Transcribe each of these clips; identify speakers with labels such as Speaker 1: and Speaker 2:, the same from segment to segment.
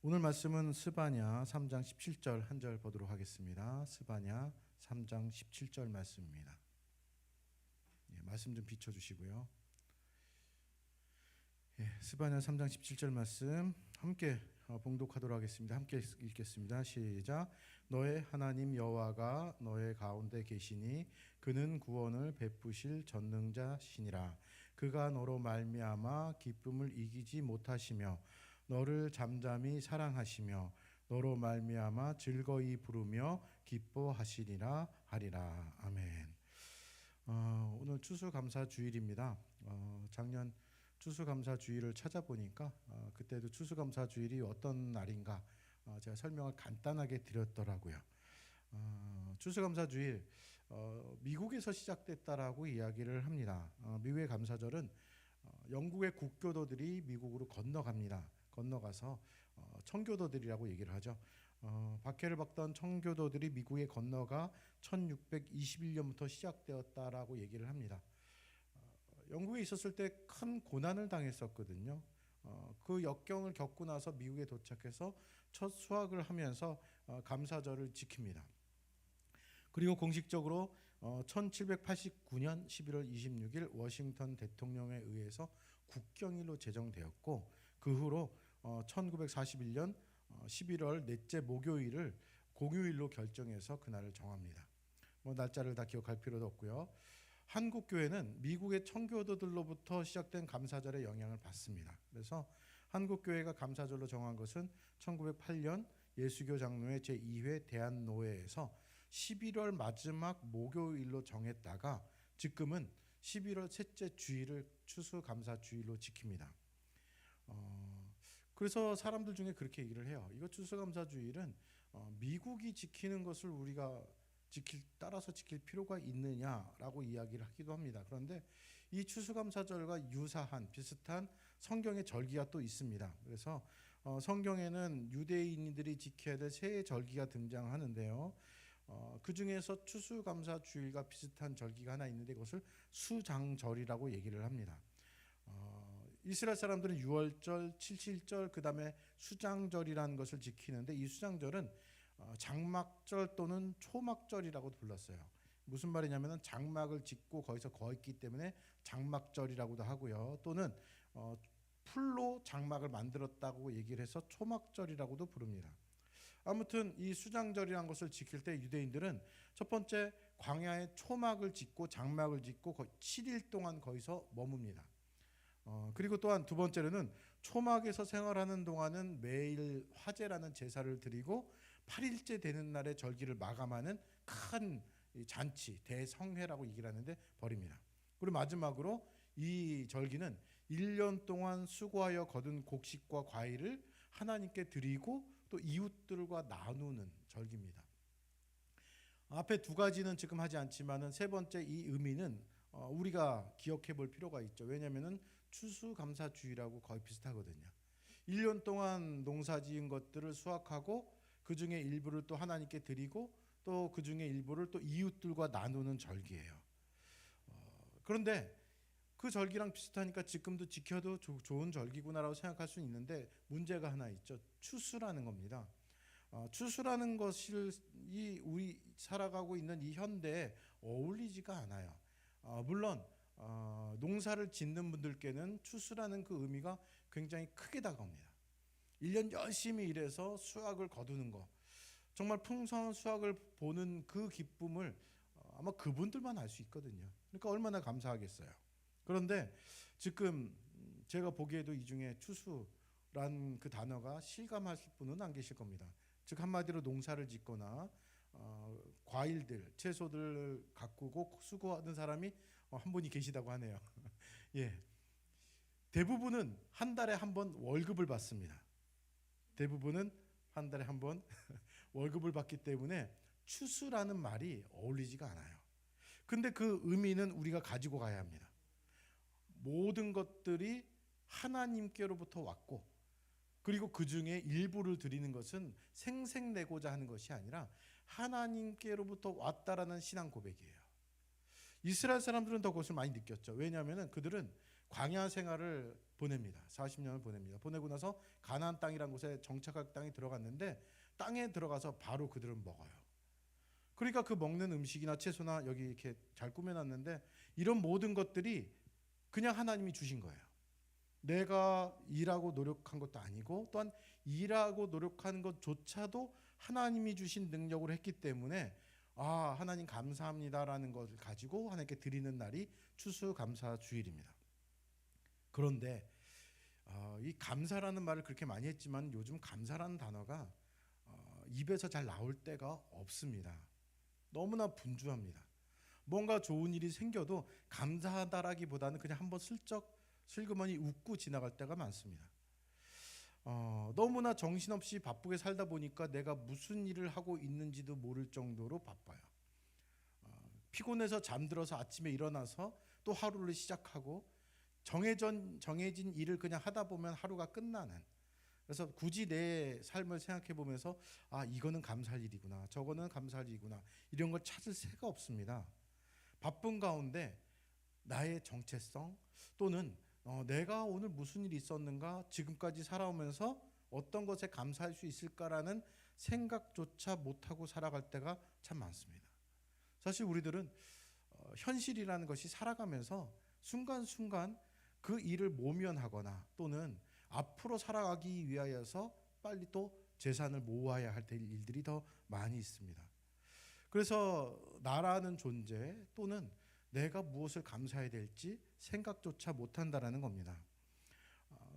Speaker 1: 오늘 말씀은 스바냐 3장 17절 한 절 보도록 하겠습니다. 스바냐 3장 17절 말씀입니다. 말씀 좀 비춰주시고요. 스바냐 3장 17절 말씀 함께 봉독하도록 하겠습니다. 함께 읽겠습니다. 시작. 너의 하나님 여호와가 너의 가운데 계시니 그는 구원을 베푸실 전능자시니라. 그가 너로 말미암아 기쁨을 이기지 못하시며 너를 잠잠히 사랑하시며 너로 말미암아 즐거이 부르며 기뻐하시리라 하리라. 아멘. 오늘 추수감사주일입니다. 작년 추수감사주일을 찾아보니까 그때도 추수감사주일이 어떤 날인가 제가 설명을 간단하게 드렸더라고요. 추수감사주일 미국에서 시작됐다라고 이야기를 합니다. 미국의 감사절은 영국의 국교도들이 미국으로 건너가서 청교도들이라고 얘기를 하죠. 박해를 받던 청교도들이 미국에 건너가 1621년부터 시작되었다라고 얘기를 합니다. 영국에 있었을 때 큰 고난을 당했었거든요. 그 역경을 겪고 나서 미국에 도착해서 첫 수학을 하면서 감사절을 지킵니다. 그리고 공식적으로 1789년 11월 26일 워싱턴 대통령에 의해서 국경일로 제정되었고 그 후로 1941년 11월 넷째 목요일을 공휴일로 결정해서 그날을 정합니다. 날짜를 다 기억할 필요도 없고요. 한국 교회는 미국의 청교도들로부터 시작된 감사절의 영향을 받습니다. 그래서 한국 교회가 감사절로 정한 것은 1908년 예수교 장로회 제2회 대한노회에서 11월 마지막 목요일로 정했다가 지금은 11월 셋째 주일을 추수감사주일로 지킵니다. 그래서 사람들 중에 그렇게 얘기를 해요. 이거 추수감사주일은 미국이 지키는 것을 우리가 따라서 지킬 필요가 있느냐라고 이야기를 하기도 합니다. 그런데 이 추수감사절과 유사한 비슷한 성경의 절기가 또 있습니다. 그래서 성경에는 유대인들이 지켜야 될 세 절기가 등장하는데요. 그 중에서 추수감사주일과 비슷한 절기가 하나 있는데 그것을 수장절이라고 얘기를 합니다. 이스라엘 사람들은 유월절, 칠칠절, 그 다음에 수장절이라는 것을 지키는데 이 수장절은 장막절 또는 초막절이라고도 불렀어요. 무슨 말이냐면 장막을 짓고 거기서 거했기 때문에 장막절이라고도 하고요. 또는 풀로 장막을 만들었다고 얘기를 해서 초막절이라고도 부릅니다. 아무튼 이 수장절이라는 것을 지킬 때 유대인들은 첫 번째 광야에 초막을 짓고 장막을 짓고 7일 동안 거기서 머뭅니다. 그리고 또한 두 번째로는 초막에서 생활하는 동안은 매일 화제라는 제사를 드리고 8일째 되는 날에 절기를 마감하는 큰 잔치, 대성회라고 얘기를 하는데 벌입니다. 그리고 마지막으로 이 절기는 1년 동안 수고하여 거둔 곡식과 과일을 하나님께 드리고 또 이웃들과 나누는 절기입니다. 앞에 두 가지는 지금 하지 않지만은 세 번째 이 의미는 우리가 기억해 볼 필요가 있죠. 왜냐하면은 추수감사주일하고 거의 비슷하거든요. 1년 동안 농사지은 것들을 수확하고 그 중에 일부를 또 하나님께 드리고 또 그 중에 일부를 또 이웃들과 나누는 절기예요. 그런데 그 절기랑 비슷하니까 지금도 지켜도 좋은 절기구나라고 생각할 수는 있는데 문제가 하나 있죠. 추수라는 겁니다. 추수라는 것이 우리 살아가고 있는 이 현대에 어울리지가 않아요. 물론 농사를 짓는 분들께는 추수라는 그 의미가 굉장히 크게 다가옵니다. 1년 열심히 일해서 수확을 거두는 거, 정말 풍성한 수확을 보는 그 기쁨을 아마 그분들만 알 수 있거든요. 그러니까 얼마나 감사하겠어요. 그런데 지금 제가 보기에도 이 중에 추수란 그 단어가 실감하실 분은 안 계실 겁니다. 즉 한마디로 농사를 짓거나 과일들, 채소들을 가꾸고 수고하는 사람이 한 분이 계시다고 하네요. 예, 대부분은 한 달에 한 번 월급을 받습니다. 대부분은 한 달에 한 번 월급을 받기 때문에 추수라는 말이 어울리지가 않아요. 근데 그 의미는 우리가 가지고 가야 합니다. 모든 것들이 하나님께로부터 왔고 그리고 그 중에 일부를 드리는 것은 생색내고자 하는 것이 아니라 하나님께로부터 왔다라는 신앙 고백이에요. 이스라엘 사람들은 더 그것을 많이 느꼈죠. 왜냐하면 그들은 광야 생활을 보냅니다. 40년을 보냅니다. 보내고 나서 가나안 땅이란 곳에 정착할 땅에 들어갔는데 땅에 들어가서 바로 그들은 먹어요. 그러니까 그 먹는 음식이나 채소나 여기 이렇게 잘 꾸며놨는데 이런 모든 것들이 그냥 하나님이 주신 거예요. 내가 일하고 노력한 것도 아니고 또한 일하고 노력하는 것조차도 하나님이 주신 능력으로 했기 때문에 하나님 감사합니다라는 것을 가지고 하나님께 드리는 날이 추수감사주일입니다. 그런데 이 감사라는 말을 그렇게 많이 했지만 요즘 감사라는 단어가 입에서 잘 나올 때가 없습니다. 너무나 분주합니다. 뭔가 좋은 일이 생겨도 감사하다라기보다는 그냥 한번 슬그머니 웃고 지나갈 때가 많습니다. 너무나 정신없이 바쁘게 살다 보니까 내가 무슨 일을 하고 있는지도 모를 정도로 바빠요. 피곤해서 잠들어서 아침에 일어나서 또 하루를 시작하고 정해진 일을 그냥 하다 보면 하루가 끝나는, 그래서 굳이 내 삶을 생각해 보면서 이거는 감사할 일이구나, 저거는 감사할 일이구나, 이런 걸 찾을 새가 없습니다. 바쁜 가운데 나의 정체성 또는 내가 오늘 무슨 일이 있었는가, 지금까지 살아오면서 어떤 것에 감사할 수 있을까라는 생각조차 못하고 살아갈 때가 참 많습니다. 사실 우리들은 현실이라는 것이 살아가면서 순간순간 그 일을 모면하거나 또는 앞으로 살아가기 위하여서 빨리 또 재산을 모아야 할 일들이 더 많이 있습니다. 그래서 나라는 존재 또는 내가 무엇을 감사해야 될지 생각조차 못한다라는 겁니다.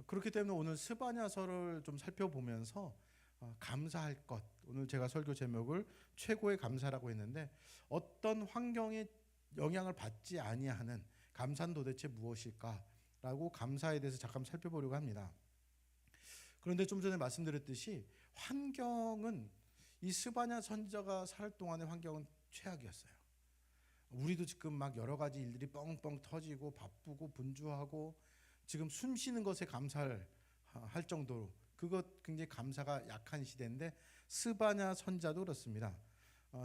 Speaker 1: 그렇기 때문에 오늘 스바냐서를 좀 살펴보면서 감사할 것, 오늘 제가 설교 제목을 최고의 감사라고 했는데 어떤 환경에 영향을 받지 아니하는 감사는 도대체 무엇일까라고 감사에 대해서 잠깐 살펴보려고 합니다. 그런데 좀 전에 말씀드렸듯이 환경은 이 스바냐 선지자가 살 동안의 환경은 최악이었어요. 우리도 지금 막 여러 가지 일들이 뻥뻥 터지고 바쁘고 분주하고 지금 숨 쉬는 것에 감사를 할 정도로 그것 굉장히 감사가 약한 시대인데 스바냐 선지자도 그렇습니다.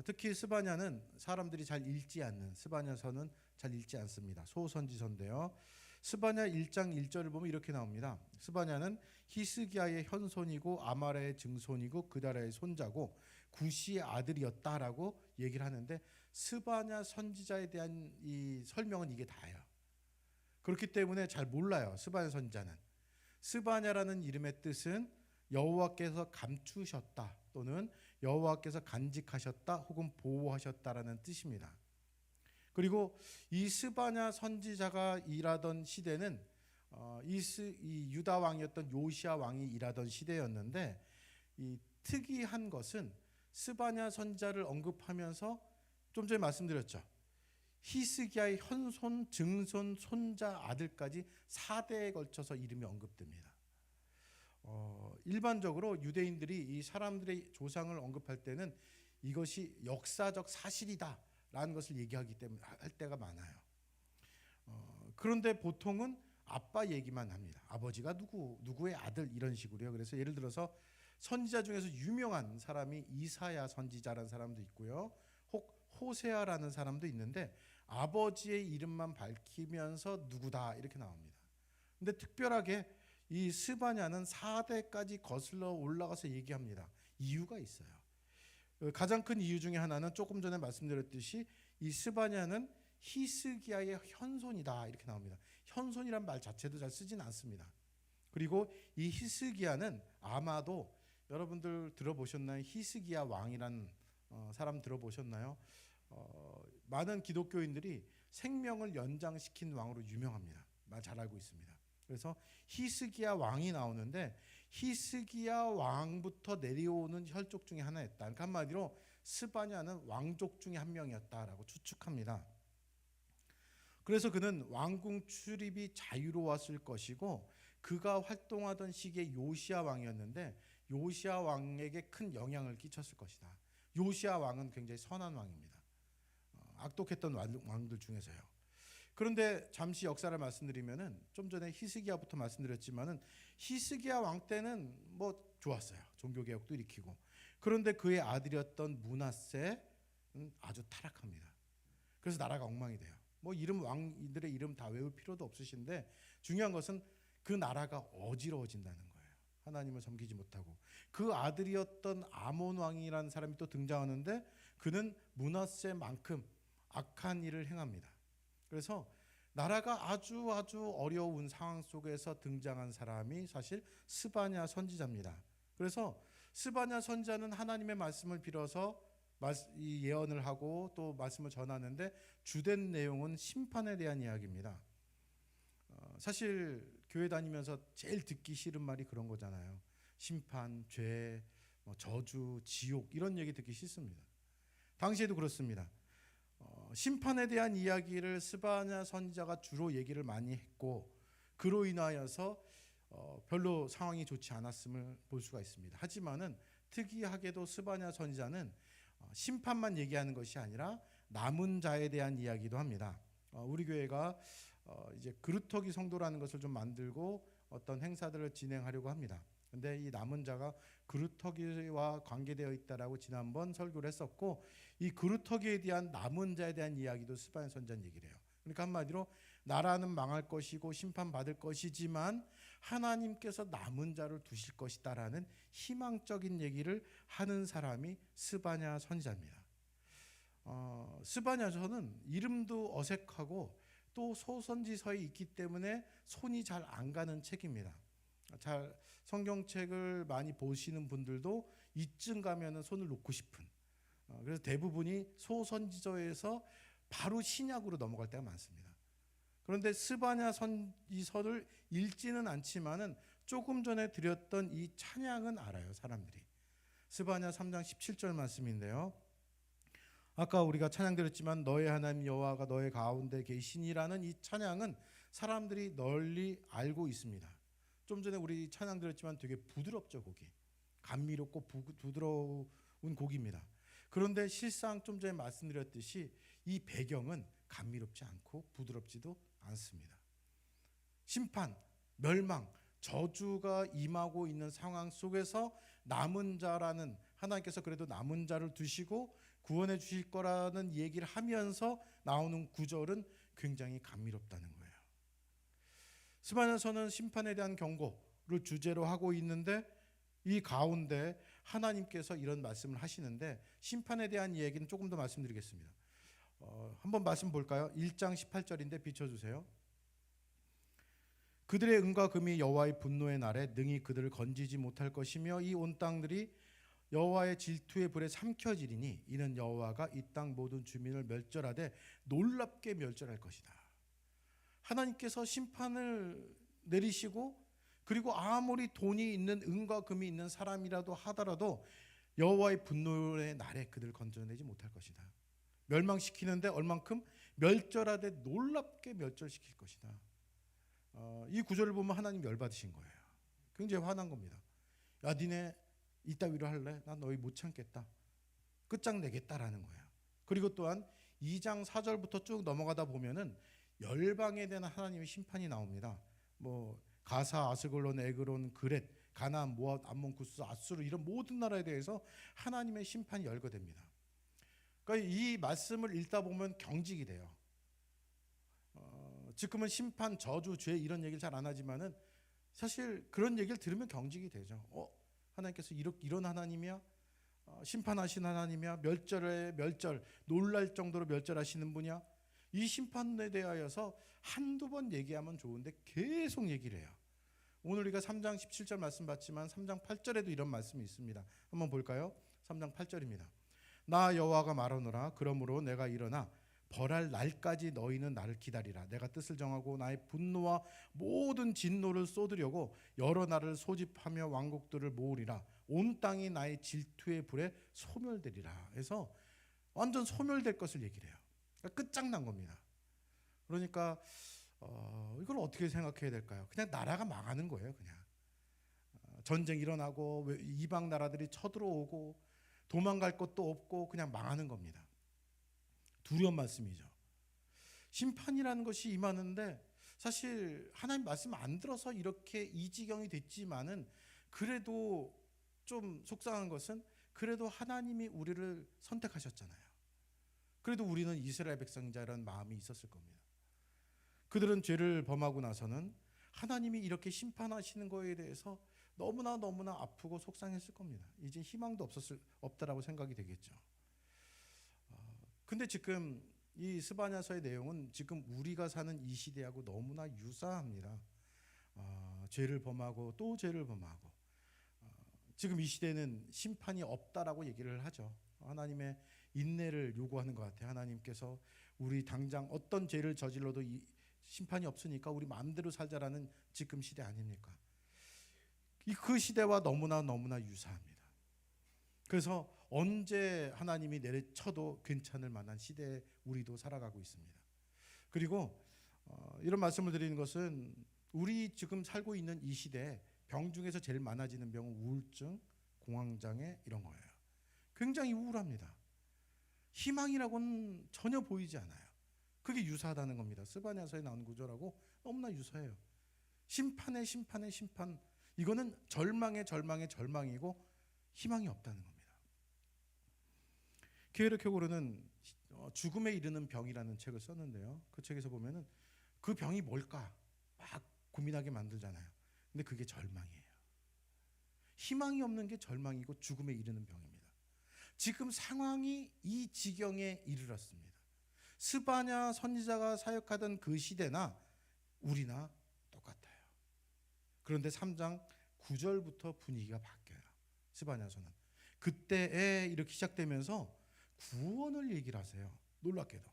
Speaker 1: 특히 스바냐는 사람들이 잘 읽지 않는, 스바냐서는 잘 읽지 않습니다. 소선지서인데요. 스바냐 1장 1절을 보면 이렇게 나옵니다. 스바냐는 히스기야의 현손이고 아마라의 증손이고 그다라의 손자고 구시의 아들이었다라고 얘기를 하는데 스바냐 선지자에 대한 이 설명은 이게 다예요. 그렇기 때문에 잘 몰라요. 스바냐 선지자는. 스바냐라는 이름의 뜻은 여호와께서 감추셨다 또는 여호와께서 간직하셨다 혹은 보호하셨다라는 뜻입니다. 그리고 이 스바냐 선지자가 일하던 시대는 이 유다 왕이었던 요시야 왕이 일하던 시대였는데 이 특이한 것은 스바냐 선지자를 언급하면서 좀 전에 말씀드렸죠. 히스기야의 현손, 증손, 손자, 아들까지 4대에 걸쳐서 이름이 언급됩니다. 일반적으로 유대인들이 이 사람들의 조상을 언급할 때는 이것이 역사적 사실이다라는 것을 얘기하기 때문에 할 때가 많아요. 그런데 보통은 아빠 얘기만 합니다. 아버지가 누구의 아들 이런 식으로요. 그래서 예를 들어서 선지자 중에서 유명한 사람이 이사야 선지자라는 사람도 있고요. 혹 호세아라는 사람도 있는데 아버지의 이름만 밝히면서 누구다 이렇게 나옵니다. 근데 특별하게 이 스바냐는 4대까지 거슬러 올라가서 얘기합니다. 이유가 있어요. 가장 큰 이유 중에 하나는 조금 전에 말씀드렸듯이 이 스바냐는 히스기야의 현손이다 이렇게 나옵니다. 현손이란 말 자체도 잘 쓰진 않습니다. 그리고 이 히스기야는 아마도 여러분들 들어보셨나요? 히스기야 왕이란 사람 들어보셨나요? 많은 기독교인들이 생명을 연장시킨 왕으로 유명합니다. 말 잘 알고 있습니다. 그래서 히스기야 왕이 나오는데 히스기야 왕부터 내려오는 혈족 중에 하나였다. 그러니까 한마디로 스바냐는 왕족 중에 한 명이었다라고 추측합니다. 그래서 그는 왕궁 출입이 자유로웠을 것이고 그가 활동하던 시기에 요시야 왕이었는데 요시야 왕에게 큰 영향을 끼쳤을 것이다. 요시야 왕은 굉장히 선한 왕입니다. 악독했던 왕들 중에서요. 그런데 잠시 역사를 말씀드리면은 좀 전에 히스기야부터 말씀드렸지만은 히스기야 왕 때는 뭐 좋았어요. 종교 개혁도 일으키고. 그런데 그의 아들이었던 므낫세는 아주 타락합니다. 그래서 나라가 엉망이 돼요. 뭐 왕들의 이름 다 외울 필요도 없으신데 중요한 것은 그 나라가 어지러워진다는 거예요. 하나님을 섬기지 못하고. 그 아들이었던 아몬 왕이라는 사람이 또 등장하는데 그는 므낫세만큼 악한 일을 행합니다. 그래서 나라가 아주 어려운 상황 속에서 등장한 사람이 사실 스바냐 선지자입니다. 그래서 스바냐 선지자는 하나님의 말씀을 빌어서 이 예언을 하고 또 말씀을 전하는데 주된 내용은 심판에 대한 이야기입니다. 사실 교회 다니면서 제일 듣기 싫은 말이 그런 거잖아요. 심판, 죄, 저주, 지옥 이런 얘기 듣기 싫습니다. 당시에도 그렇습니다. 심판에 대한 이야기를 스바냐 선지자가 주로 얘기를 많이 했고 그로 인하여서 별로 상황이 좋지 않았음을 볼 수가 있습니다. 하지만은 특이하게도 스바냐 선지자는 심판만 얘기하는 것이 아니라 남은 자에 대한 이야기도 합니다. 우리 교회가 이제 그루터기 성도라는 것을 좀 만들고 어떤 행사들을 진행하려고 합니다. 근데 이 남은 자가 그루터기와 관계되어 있다라고 지난번 설교를 했었고 이 그루터기에 대한 남은 자에 대한 이야기도 스바냐 선지자는 얘기를 해요. 그러니까 한마디로 나라는 망할 것이고 심판받을 것이지만 하나님께서 남은 자를 두실 것이다라는 희망적인 얘기를 하는 사람이 스바냐 선지자입니다. 스바냐서는 이름도 어색하고 또 소선지서에 있기 때문에 손이 잘 안 가는 책입니다. 잘 성경책을 많이 보시는 분들도 이쯤 가면은 손을 놓고 싶은 그래서 대부분이 소선지서에서 바로 신약으로 넘어갈 때가 많습니다. 그런데 스바냐 선지서를 읽지는 않지만은 조금 전에 드렸던 이 찬양은 알아요, 사람들이. 스바냐 3장 17절 말씀인데요. 아까 우리가 찬양 드렸지만 너의 하나님 여호와가 너의 가운데 계시니라는 이 찬양은 사람들이 널리 알고 있습니다. 좀 전에 우리 찬양 드렸지만 되게 부드럽죠, 곡이. 감미롭고 부드러운 곡입니다. 그런데 실상 좀 전에 말씀드렸듯이 이 배경은 감미롭지 않고 부드럽지도 않습니다. 심판, 멸망, 저주가 임하고 있는 상황 속에서 남은 자라는 하나님께서 그래도 남은 자를 두시고 구원해 주실 거라는 얘기를 하면서 나오는 구절은 굉장히 감미롭다는 거예요. 스바냐서는 심판에 대한 경고를 주제로 하고 있는데 이 가운데 하나님께서 이런 말씀을 하시는데 심판에 대한 얘기는 조금 더 말씀드리겠습니다. 한번 말씀 볼까요? 1장 18절인데 비춰주세요. 그들의 은과 금이 여호와의 분노의 날에 능히 그들을 건지지 못할 것이며 이 온 땅들이 여호와의 질투의 불에 삼켜지리니 이는 여호와가 이 땅 모든 주민을 멸절하되 놀랍게 멸절할 것이다. 하나님께서 심판을 내리시고 그리고 아무리 돈이 있는 은과 금이 있는 사람이라도 하더라도 여호와의 분노의 날에 그들을 건져내지 못할 것이다. 멸망시키는데 얼만큼 멸절하되 놀랍게 멸절시킬 것이다. 이 구절을 보면 하나님 열받으신 거예요. 굉장히 화난 겁니다. 야, 니네 이따위로 할래? 난 너희 못 참겠다. 끝장내겠다라는 거예요. 그리고 또한 2장 4절부터 쭉 넘어가다 보면은 열방에 대한 하나님의 심판이 나옵니다. 가사, 아스글론, 에그론, 그렛, 가나안, 모압, 암몬, 구스, 아수르 이런 모든 나라에 대해서 하나님의 심판이 열거됩니다. 그러니까 이 말씀을 읽다 보면 경직이 돼요. 지금은 심판, 저주, 죄 이런 얘기를 잘 안 하지만은 사실 그런 얘기를 들으면 경직이 되죠. 하나님께서 이런 하나님이야? 심판하신 하나님이야? 멸절, 놀랄 정도로 멸절하시는 분이야? 이 심판에 대하여서 한두 번 얘기하면 좋은데 계속 얘기를 해요. 오늘 우리가 3장 17절 말씀 봤지만 3장 8절에도 이런 말씀이 있습니다. 한번 볼까요? 3장 8절입니다. 나 여호와가 말하노라. 그러므로 내가 일어나 벌할 날까지 너희는 나를 기다리라. 내가 뜻을 정하고 나의 분노와 모든 진노를 쏟으려고 여러 나라를 소집하며 왕국들을 모으리라. 온 땅이 나의 질투의 불에 소멸되리라. 해서 완전 소멸될 것을 얘기를 해요. 그러니까 끝장난 겁니다. 그러니까 이걸 어떻게 생각해야 될까요? 그냥 나라가 망하는 거예요. 그냥 전쟁 일어나고 이방 나라들이 쳐들어오고 도망갈 것도 없고 그냥 망하는 겁니다. 두려운 말씀이죠. 심판이라는 것이 임하는데 사실 하나님 말씀 안 들어서 이렇게 이 지경이 됐지만은 그래도 좀 속상한 것은 그래도 하나님이 우리를 선택하셨잖아요. 그래도 우리는 이스라엘 백성자라는 마음이 있었을 겁니다. 그들은 죄를 범하고 나서는 하나님이 이렇게 심판하시는 거에 대해서 너무나 아프고 속상했을 겁니다. 이제 희망도 없다라고 생각이 되겠죠. 근데 지금 이 스바냐서의 내용은 지금 우리가 사는 이 시대하고 너무나 유사합니다. 죄를 범하고 또 죄를 범하고, 지금 이 시대는 심판이 없다라고 얘기를 하죠. 하나님의 인내를 요구하는 것 같아요. 하나님께서 우리 당장 어떤 죄를 저질러도 심판이 없으니까 우리 마음대로 살자라는 지금 시대 아닙니까? 그 시대와 너무나 유사합니다. 그래서 언제 하나님이 내려쳐도 괜찮을 만한 시대에 우리도 살아가고 있습니다. 그리고 이런 말씀을 드리는 것은 우리 지금 살고 있는 이 시대에 병 중에서 제일 많아지는 병은 우울증, 공황장애 이런 거예요. 굉장히 우울합니다. 희망이라고는 전혀 보이지 않아요. 그게 유사하다는 겁니다. 스바냐서에 나온 구절하고 너무나 유사해요. 심판의 심판. 이거는 절망의 절망이고 희망이 없다는 겁니다. 게르케고르는 죽음에 이르는 병이라는 책을 썼는데요. 그 책에서 보면은 그 병이 뭘까 막 고민하게 만들잖아요. 근데 그게 절망이에요. 희망이 없는 게 절망이고 죽음에 이르는 병입니다. 지금 상황이 이 지경에 이르렀습니다. 스바냐 선지자가 사역하던 그 시대나 우리나 똑같아요. 그런데 3장 9절부터 분위기가 바뀌어요. 스바냐서는 그때에 이렇게 시작되면서 구원을 얘기를 하세요. 놀랍게도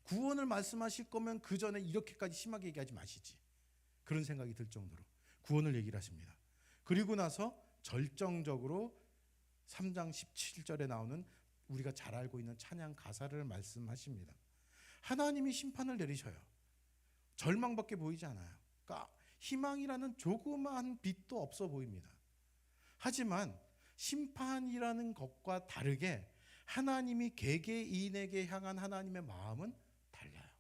Speaker 1: 구원을 말씀하실 거면 그 전에 이렇게까지 심하게 얘기하지 마시지, 그런 생각이 들 정도로 구원을 얘기를 하십니다. 그리고 나서 절정적으로 3장 17절에 나오는 우리가 잘 알고 있는 찬양 가사를 말씀하십니다. 하나님이 심판을 내리셔요. 절망밖에 보이지 않아요. 그러니까 희망이라는 조그마한 빛도 없어 보입니다. 하지만 심판이라는 것과 다르게 하나님이 개개인에게 향한 하나님의 마음은 달라요.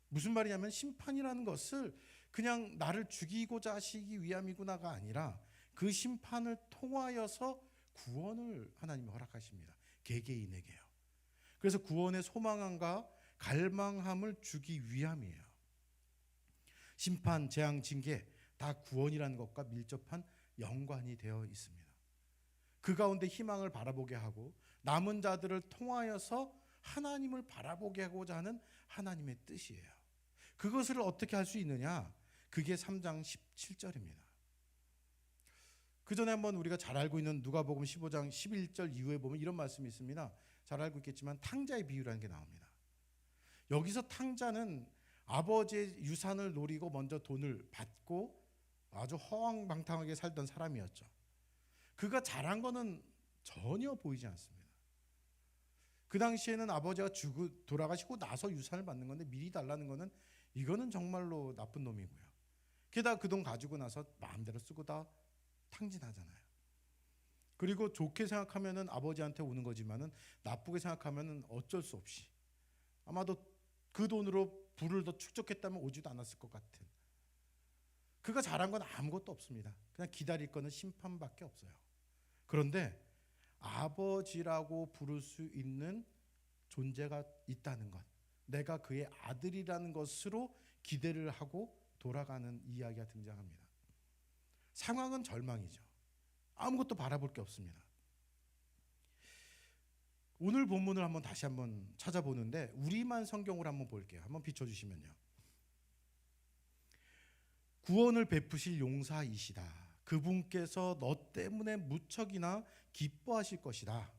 Speaker 1: 무슨 말이냐면 심판이라는 것을 그냥 나를 죽이고자 하시기 위함이구나가 아니라 그 심판을 통하여서 구원을 하나님이 허락하십니다. 개개인에게요. 그래서 구원의 소망함과 갈망함을 주기 위함이에요. 심판, 재앙, 징계 다 구원이라는 것과 밀접한 연관이 되어 있습니다. 그 가운데 희망을 바라보게 하고 남은 자들을 통하여서 하나님을 바라보게 하고자 하는 하나님의 뜻이에요. 그것을 어떻게 할 수 있느냐? 그게 3장 17절입니다. 그 전에 한번 우리가 잘 알고 있는 누가복음 15장 11절 이후에 보면 이런 말씀이 있습니다. 잘 알고 있겠지만 탕자의 비유라는 게 나옵니다. 여기서 탕자는 아버지의 유산을 노리고 먼저 돈을 받고 아주 허황방탕하게 살던 사람이었죠. 그가 잘한 거는 전혀 보이지 않습니다. 그 당시에는 아버지가 돌아가시고 나서 유산을 받는 건데 미리 달라는 거는 이거는 정말로 나쁜 놈이고요. 게다가 그 돈 가지고 나서 마음대로 쓰고 다 탕진하잖아요. 그리고 좋게 생각하면은 아버지한테 오는 거지만은 나쁘게 생각하면은 어쩔 수 없이 아마도 그 돈으로 부를 더 축적했다면 오지도 않았을 것 같은. 그가 잘한 건 아무것도 없습니다. 그냥 기다릴 거는 심판밖에 없어요. 그런데 아버지라고 부를 수 있는 존재가 있다는 것, 내가 그의 아들이라는 것으로 기대를 하고 돌아가는 이야기가 등장합니다. 상황은 절망이죠. 아무것도 바라볼 게 없습니다. 오늘 본문을 다시 한번 찾아보는데 우리만 성경으로 한번 볼게요. 한번 비춰주시면요. 구원을 베푸실 용사이시다. 그분께서 너 때문에 무척이나 기뻐하실 것이다.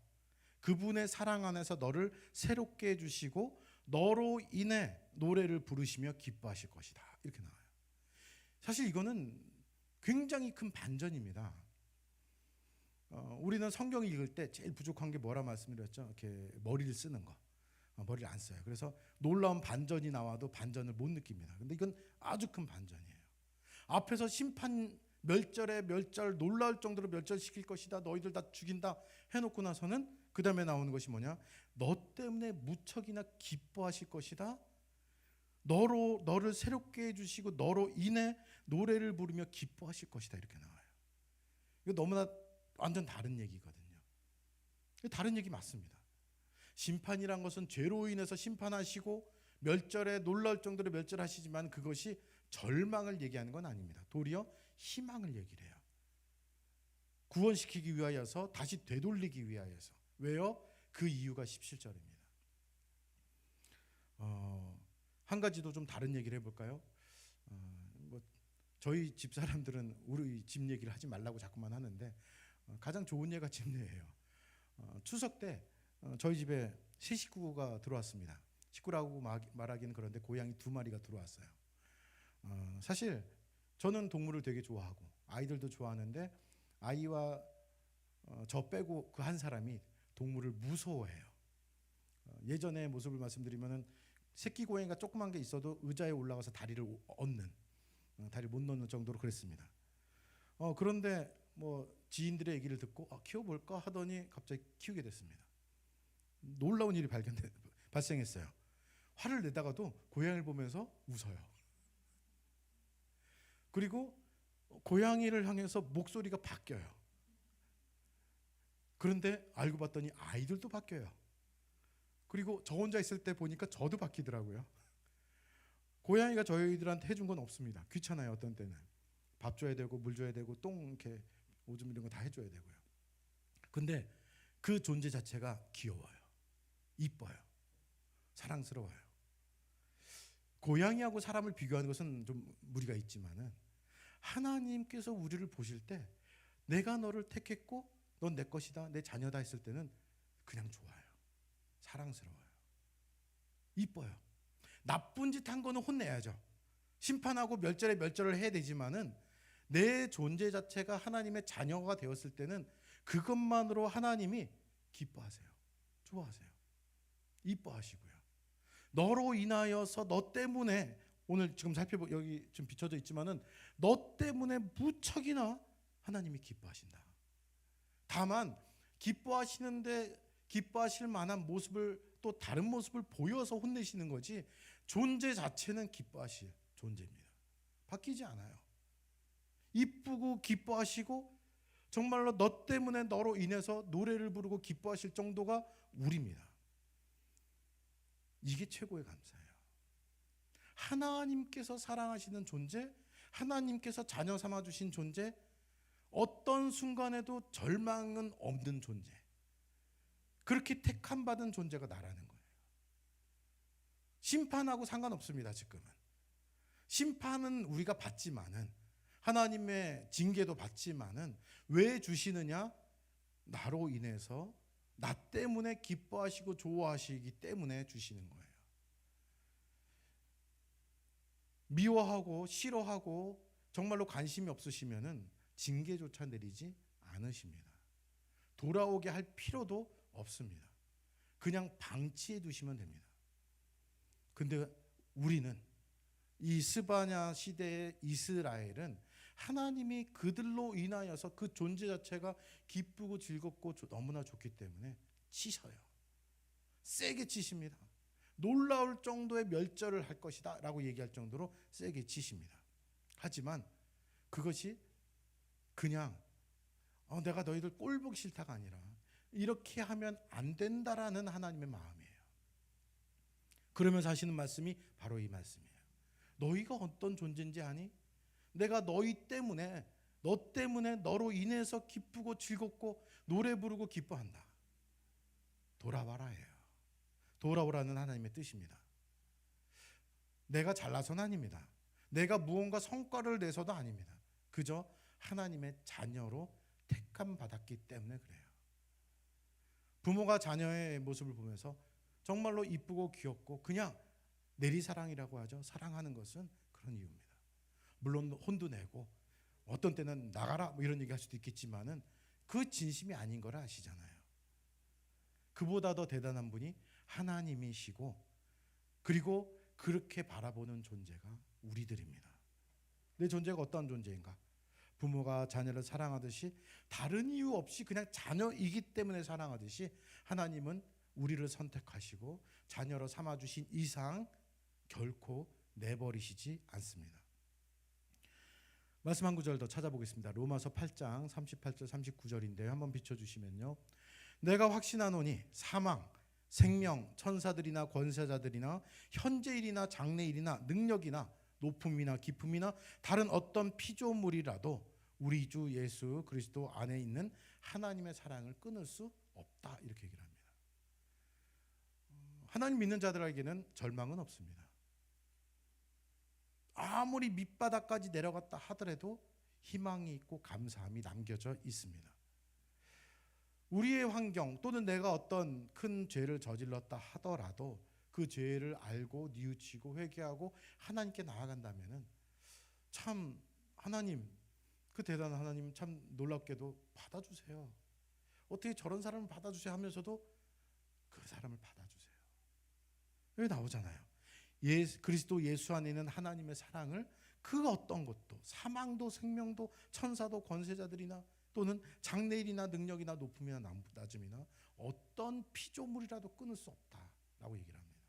Speaker 1: 그분의 사랑 안에서 너를 새롭게 해주시고 너로 인해 노래를 부르시며 기뻐하실 것이다. 이렇게 나와요. 사실 이거는 굉장히 큰 반전입니다. 우리는 성경 읽을 때 제일 부족한 게 뭐라 말씀드렸죠? 이렇게 머리를 쓰는 거. 머리를 안 써요. 그래서 놀라운 반전이 나와도 반전을 못 느낍니다. 근데 이건 아주 큰 반전이에요. 앞에서 심판 멸절에 멸절, 놀라울 정도로 멸절시킬 것이다, 너희들 다 죽인다 해놓고 나서는 그 다음에 나오는 것이 뭐냐? 너 때문에 무척이나 기뻐하실 것이다. 너를 새롭게 해주시고 너로 인해 노래를 부르며 기뻐하실 것이다. 이렇게 나와요. 이거 너무나 완전 다른 얘기거든요. 다른 얘기 맞습니다. 심판이란 것은 죄로 인해서 심판하시고 멸절에 놀라울 정도로 멸절하시지만 그것이 절망을 얘기하는 건 아닙니다. 도리어 희망을 얘기를 해요. 구원시키기 위하여서, 다시 되돌리기 위하여서. 왜요? 그 이유가 17절입니다. 한 가지 더 좀 다른 얘기를 해볼까요? 뭐 저희 집 사람들은 우리 집 얘기를 하지 말라고 자꾸만 하는데 가장 좋은 예가 집례예요. 추석 때 저희 집에 새 식구가 들어왔습니다. 식구라고 말하기는 그런데 고양이 2마리가 들어왔어요. 사실 저는 동물을 되게 좋아하고 아이들도 좋아하는데 아이와 저 빼고 그 한 사람이 동물을 무서워해요. 예전의 모습을 말씀드리면은 새끼 고양이가 조그만 게 있어도 의자에 올라가서 다리를 얻는, 다리 못 넣는 정도로 그랬습니다. 그런데 뭐 지인들의 얘기를 듣고 키워볼까 하더니 갑자기 키우게 됐습니다. 놀라운 일이 발생했어요. 화를 내다가도 고양이를 보면서 웃어요. 그리고 고양이를 향해서 목소리가 바뀌어요. 그런데 알고 봤더니 아이들도 바뀌어요. 그리고 저 혼자 있을 때 보니까 저도 바뀌더라고요. 고양이가 저희들한테 해준 건 없습니다. 귀찮아요. 어떤 때는 밥 줘야 되고 물 줘야 되고 똥 이렇게 오줌 이런 거 다 해줘야 되고요. 근데 그 존재 자체가 귀여워요. 이뻐요. 사랑스러워요. 고양이하고 사람을 비교하는 것은 좀 무리가 있지만은 하나님께서 우리를 보실 때 내가 너를 택했고 넌 내 것이다, 내 자녀다 했을 때는 그냥 좋아요. 사랑스러워요. 이뻐요. 나쁜 짓 한 거는 혼내야죠. 심판하고 멸절을 해야 되지만은 내 존재 자체가 하나님의 자녀가 되었을 때는 그것만으로 하나님이 기뻐하세요. 좋아하세요. 이뻐하시고요. 너로 인하여서 너 때문에 오늘 지금 여기 좀 비춰져 있지만은 너 때문에 무척이나 하나님이 기뻐하신다. 다만 기뻐하시는데 기뻐하실 만한 모습을 또 다른 모습을 보여서 혼내시는 거지 존재 자체는 기뻐하실 존재입니다. 바뀌지 않아요. 이쁘고 기뻐하시고 정말로 너 때문에 너로 인해서 노래를 부르고 기뻐하실 정도가 우리입니다. 이게 최고의 감사예요. 하나님께서 사랑하시는 존재, 하나님께서 자녀 삼아 주신 존재, 어떤 순간에도 절망은 없는 존재, 그렇게 택함 받은 존재가 나라는 거예요. 심판하고 상관없습니다. 지금은 심판은 우리가 받지만은 하나님의 징계도 받지만은 왜 주시느냐? 나로 인해서 나 때문에 기뻐하시고 좋아하시기 때문에 주시는 거예요. 미워하고 싫어하고 정말로 관심이 없으시면은 징계조차 내리지 않으십니다. 돌아오게 할 필요도 없습니다. 그냥 방치해 두시면 됩니다. 근데 우리는 이 스바냐 시대의 이스라엘은 하나님이 그들로 인하여서 그 존재 자체가 기쁘고 즐겁고 너무나 좋기 때문에 치셔요. 세게 치십니다. 놀라울 정도의 멸절을 할 것이다 라고 얘기할 정도로 세게 치십니다. 하지만 그것이 그냥 내가 너희들 꼴 보기 싫다가 아니라 이렇게 하면 안 된다라는 하나님의 마음이에요. 그러면서 하시는 말씀이 바로 이 말씀이에요. 너희가 어떤 존재인지 아니? 내가 너 때문에 너로 인해서 기쁘고 즐겁고 노래 부르고 기뻐한다. 돌아와라예요. 돌아오라는 하나님의 뜻입니다. 내가 잘나서는 아닙니다. 내가 무언가 성과를 내서도 아닙니다. 그저 하나님의 자녀로 택함 받았기 때문에 그래요. 부모가 자녀의 모습을 보면서 정말로 이쁘고 귀엽고 그냥 내리사랑이라고 하죠. 사랑하는 것은 그런 이유입니다. 물론 혼도 내고 어떤 때는 나가라 뭐 이런 얘기 할 수도 있겠지만은 그 진심이 아닌 걸 아시잖아요. 그보다 더 대단한 분이 하나님이시고 그리고 그렇게 바라보는 존재가 우리들입니다. 내 존재가 어떤 존재인가? 부모가 자녀를 사랑하듯이 다른 이유 없이 그냥 자녀이기 때문에 사랑하듯이 하나님은 우리를 선택하시고 자녀로 삼아주신 이상 결코 내버리시지 않습니다. 말씀 한 구절 더 찾아보겠습니다. 로마서 8장 38절 39절인데요. 한번 비춰주시면요. 내가 확신하노니 사망, 생명, 천사들이나 권세자들이나 현재일이나 장래일이나 능력이나 높음이나 깊음이나 다른 어떤 피조물이라도 우리 주 예수 그리스도 안에 있는 하나님의 사랑을 끊을 수 없다, 이렇게 얘기를 합니다. 하나님 믿는 자들에게는 절망은 없습니다. 아무리 밑바닥까지 내려갔다 하더라도 희망이 있고 감사함이 남겨져 있습니다. 우리의 환경 또는 내가 어떤 큰 죄를 저질렀다 하더라도 그 죄를 알고 뉘우치고 회개하고 하나님께 나아간다면은 참 하나님, 그 대단한 하나님 참 놀랍게도 받아주세요. 어떻게 저런 사람을 받아주세요 하면서도 그 사람을 받아주세요. 여기 나오잖아요. 그리스도 예수 안에 있는 하나님의 사랑을 그 어떤 것도, 사망도 생명도 천사도 권세자들이나 또는 장래일이나 능력이나 높음이나 낮음이나 어떤 피조물이라도 끊을 수 없다라고 얘기를 합니다.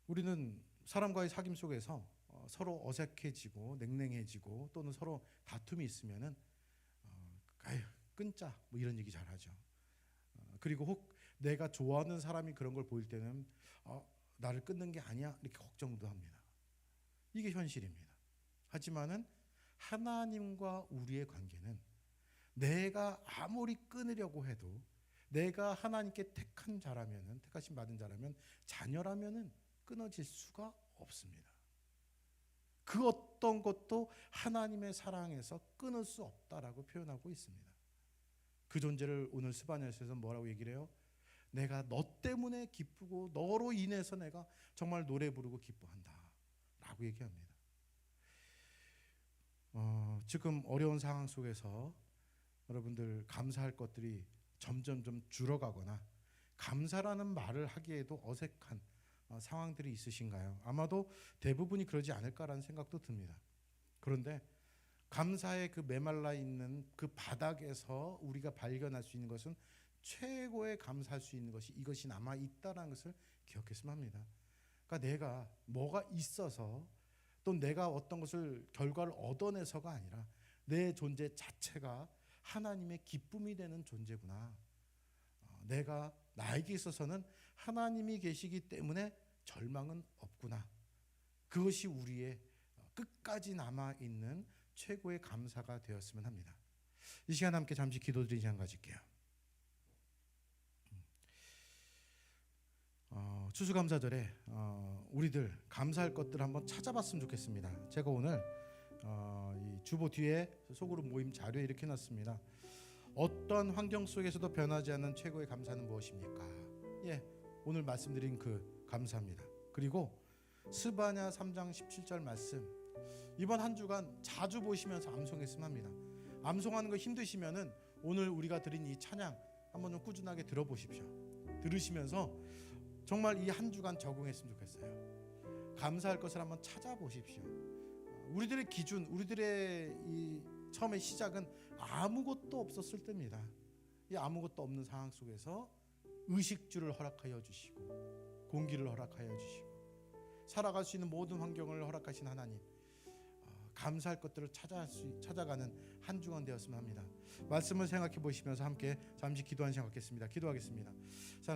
Speaker 1: 우리는 사람과의 사귐 속에서 서로 어색해지고 냉랭해지고 또는 서로 다툼이 있으면은 끊자 뭐 이런 얘기 잘 하죠. 그리고 혹 내가 좋아하는 사람이 그런 걸 보일 때는 나를 끊는 게 아니야 이렇게 걱정도 합니다. 이게 현실입니다. 하지만은 하나님과 우리의 관계는 내가 아무리 끊으려고 해도 내가 하나님께 택한 자라면은, 택하심 받은 자라면, 자녀라면은 끊어질 수가 없습니다. 그 어떤 것도 하나님의 사랑에서 끊을 수 없다라고 표현하고 있습니다. 그 존재를 오늘 스바냐서에서 뭐라고 얘기를 해요? 내가 너 때문에 기쁘고 너로 인해서 내가 정말 노래 부르고 기뻐한다 라고 얘기합니다. 지금 어려운 상황 속에서 여러분들 감사할 것들이 점점 줄어가거나 감사라는 말을 하기에도 어색한 상황들이 있으신가요? 아마도 대부분이 그러지 않을까라는 생각도 듭니다. 그런데 감사의 그 메말라 있는 그 바닥에서 우리가 발견할 수 있는 것은 최고의 감사할 수 있는 것이 이것이 남아 있다라는 것을 기억했으면 합니다. 그러니까 내가 뭐가 있어서 또 내가 어떤 것을 결과를 얻어내서가 아니라 내 존재 자체가 하나님의 기쁨이 되는 존재구나. 내가 나에게 있어서는 하나님이 계시기 때문에 절망은 없구나. 그것이 우리의 끝까지 남아있는 최고의 감사가 되었으면 합니다. 이 시간 함께 잠시 기도드리는 시간 가질게요. 추수감사절에 우리들 감사할 것들 한번 찾아봤으면 좋겠습니다. 제가 오늘 이 주보 뒤에 소그룹 모임 자료에 이렇게 놨습니다. 어떤 환경 속에서도 변하지 않는 최고의 감사는 무엇입니까? 오늘 말씀드린 그 감사입니다. 그리고 스바냐 3장 17절 말씀, 이번 한 주간 자주 보시면서 암송했으면 합니다. 암송하는 거 힘드시면은 오늘 우리가 드린 이 찬양 한번 좀 꾸준하게 들어보십시오. 들으시면서 정말 이 한 주간 적응했으면 좋겠어요. 감사할 것을 한번 찾아보십시오. 우리들의 기준, 우리들의 이 처음의 시작은 아무것도 없었을 때입니다. 이 아무것도 없는 상황 속에서 의식주를 허락하여 주시고 공기를 허락하여 주시고 살아갈 수 있는 모든 환경을 허락하신 하나님, 감사할 것들을 찾아가는 한 주간 되었으면 합니다. 말씀을 생각해 보시면서 함께 잠시 기도한 시간 갖겠습니다. 기도하겠습니다.